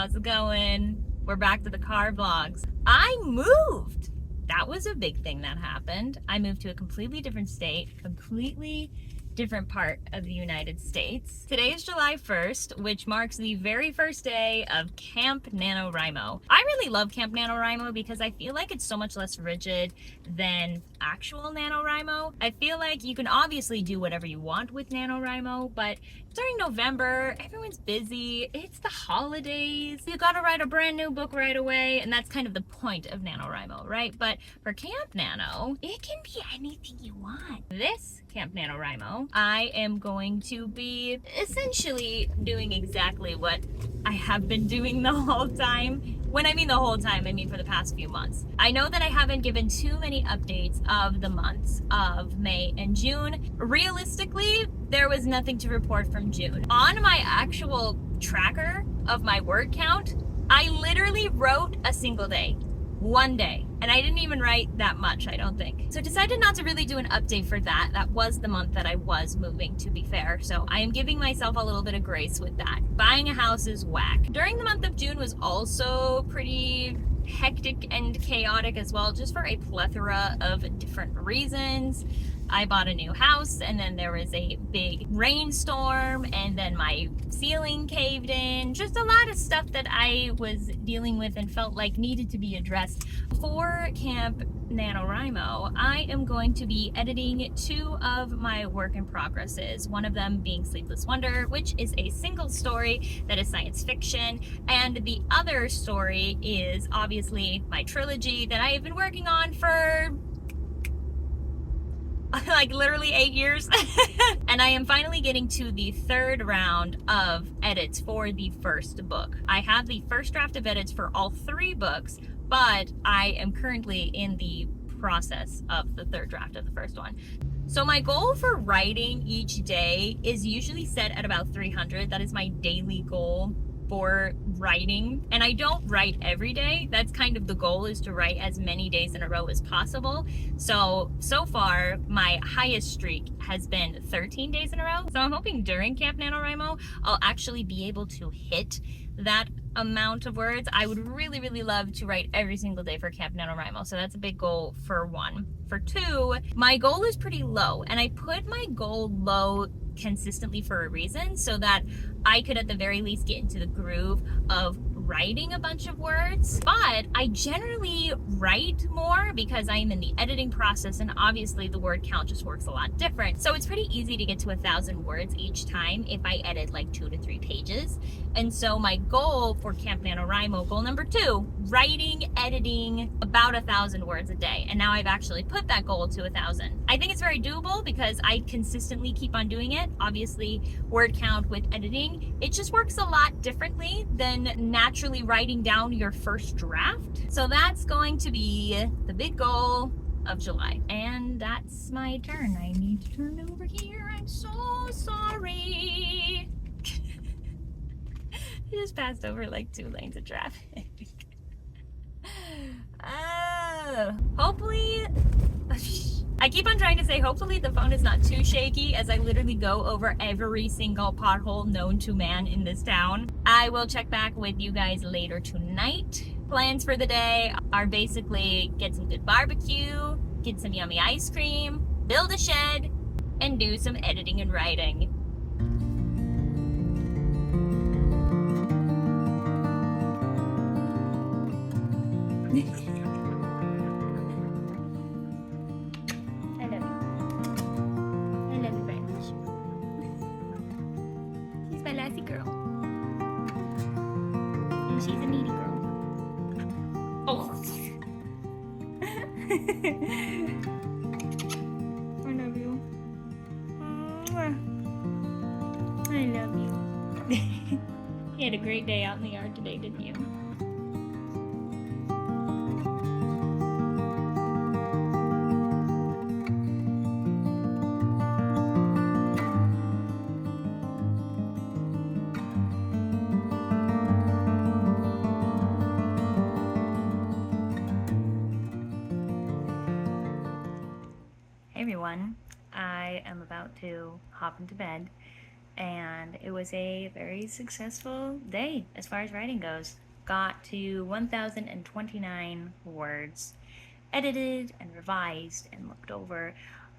how's it going? We're back to the car vlogs. I moved! That was a big thing that happened. I moved to a completely different state, completely different part of the United States. Today is July 1st, which marks the very first day of Camp NanoWriMo. I really love Camp NanoWriMo because I feel like it's so much less rigid than actual NanoWriMo. I feel like you can obviously do whatever you want with NanoWriMo, but during November, everyone's busy. It's the holidays. You gotta write a brand new book right away, and that's kind of the point of NanoWriMo, right? But for Camp Nano, it can be anything you want. This Camp NanoWriMo, I am going to be essentially doing exactly what I have been doing the whole time. When I mean the whole time, I mean for the past few months. I know that I haven't given too many updates of the months of May and June. Realistically, there was nothing to report from June. On my actual tracker of my word count, I literally wrote a single day. One day, and I didn't even write that much, I don't think. So I decided not to really do an update for that. That was the month that I was moving, to be fair. So I am giving myself a little bit of grace with that. Buying a house is whack. During the month of June was also pretty hectic and chaotic as well, just for a plethora of different reasons. I bought a new house, and then there was a big rainstorm, and then my ceiling caved in. Just a lot of stuff that I was dealing with and felt like needed to be addressed. For Camp NanoWriMo, I am going to be editing 2 of my work in progresses. One of them being Sleepless Wonder, which is a single story that is science fiction, and the other story is obviously my trilogy that I have been working on for like literally 8 years. And I am finally getting to the 3rd round of edits for the first book. I have the first draft of edits for all 3 books, but I am currently in the process of the 3rd draft of the first one. So my goal for writing each day is usually set at about 300. That is my daily goal for writing, and I don't write every day. That's kind of the goal, is to write as many days in a row as possible. So far my highest streak has been 13 days in a row. So I'm hoping during Camp NanoWriMo I'll actually be able to hit that amount of words. I would really, really love to write every single day for Camp NanoWriMo. So that's a big goal for 1. For 2, my goal is pretty low, and I put my goal low consistently for a reason, so that I could at the very least get into the groove of writing a bunch of words. But I generally write more because I am in the editing process, and obviously the word count just works a lot different. So it's pretty easy to get to 1,000 words each time if I edit like 2 to 3 pages. And so my goal for Camp NanoWriMo, goal number 2, writing, editing about 1,000 words a day. And now I've actually put that goal to 1,000. I think it's very doable because I consistently keep on doing it. Obviously, word count with editing, it just works a lot differently than naturally writing down your first draft. So that's going to be the big goal of July. And that's my turn. I need to turn over here. I'm so sorry. I just passed over like 2 lanes of traffic. Hopefully, I keep on trying to say hopefully the phone is not too shaky, as I literally go over every single pothole known to man in this town. I will check back with you guys later tonight. Plans for the day are basically get some good barbecue, get some yummy ice cream, build a shed, and do some editing and writing. Girl. And she's a needy girl. Oh. I love you. I love you. You had a great day out in the yard today, didn't you? Everyone, I am about to hop into bed. and it was a very successful day as far as writing goes. Got to 1,029 words, edited and revised and looked over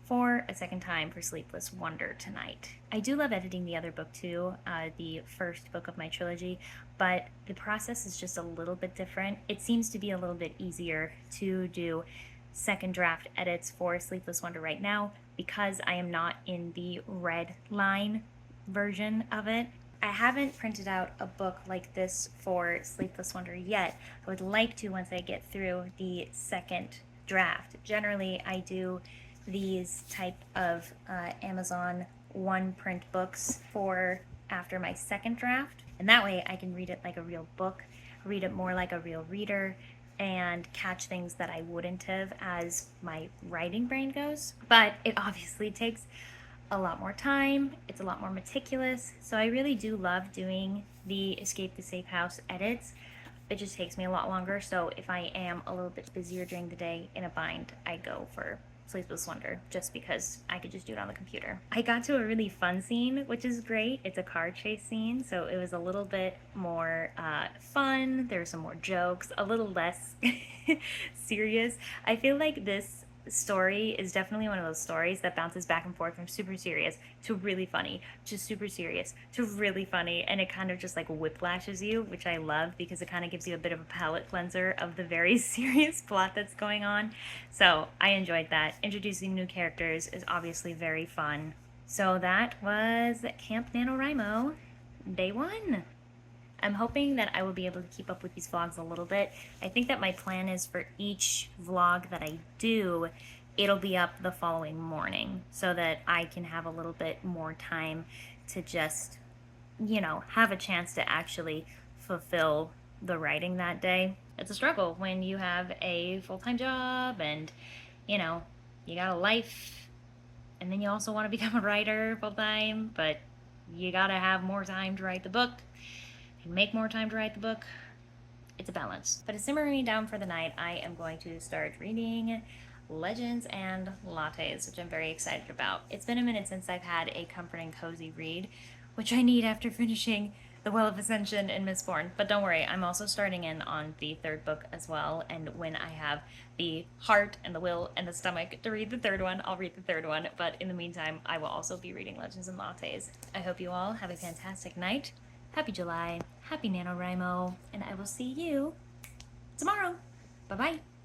for a second time for Sleepless Wonder tonight. I do love editing the other book too, the first book of my trilogy, but the process is just a little bit different. It seems to be a little bit easier to do second draft edits for Sleepless Wonder right now because I am not in the red line version of it. I haven't printed out a book like this for Sleepless Wonder yet. I would like to once I get through the second draft. Generally, I do these type of Amazon one print books for after my second draft, and that way I can read it like a real book, read it more like a real reader, and catch things that I wouldn't have as my writing brain goes. But it obviously takes a lot more time, it's a lot more meticulous, so I really do love doing the Escape the Safe House edits. It just takes me a lot longer, so if I am a little bit busier during the day in a bind, I go for Sleepless Wonder just because I could just do it on the computer. I got to a really fun scene, which is great. It's a car chase scene, so it was a little bit more fun. There were some more jokes, a little less serious. I feel like this story is definitely one of those stories that bounces back and forth from super serious to really funny to super serious to really funny, and it kind of just like whiplashes you, which I love because it kind of gives you a bit of a palate cleanser of the very serious plot that's going on. So I enjoyed that. Introducing new characters is obviously very fun. So that was Camp NanoWriMo day 1. I'm hoping that I will be able to keep up with these vlogs a little bit. I think that my plan is for each vlog that I do, it'll be up the following morning so that I can have a little bit more time to just, you know, have a chance to actually fulfill the writing that day. It's a struggle when you have a full-time job and, you know, you got a life, and then you also want to become a writer full-time, but you gotta have more time to write the book. Make more time to write the book. It's a balance. But to simmer me down for the night, I am going to start reading Legends and Lattes, which I'm very excited about. It's been a minute since I've had a comforting, cozy read, which I need after finishing The Well of Ascension and Mistborn. But don't worry, I'm also starting in on the third book as well, and when I have the heart and the will and the stomach to read the third one, I'll read the third one. But in the meantime, I will also be reading Legends and Lattes. I hope you all have a fantastic night. Happy July, happy NanoWriMo, and I will see you tomorrow. Bye-bye.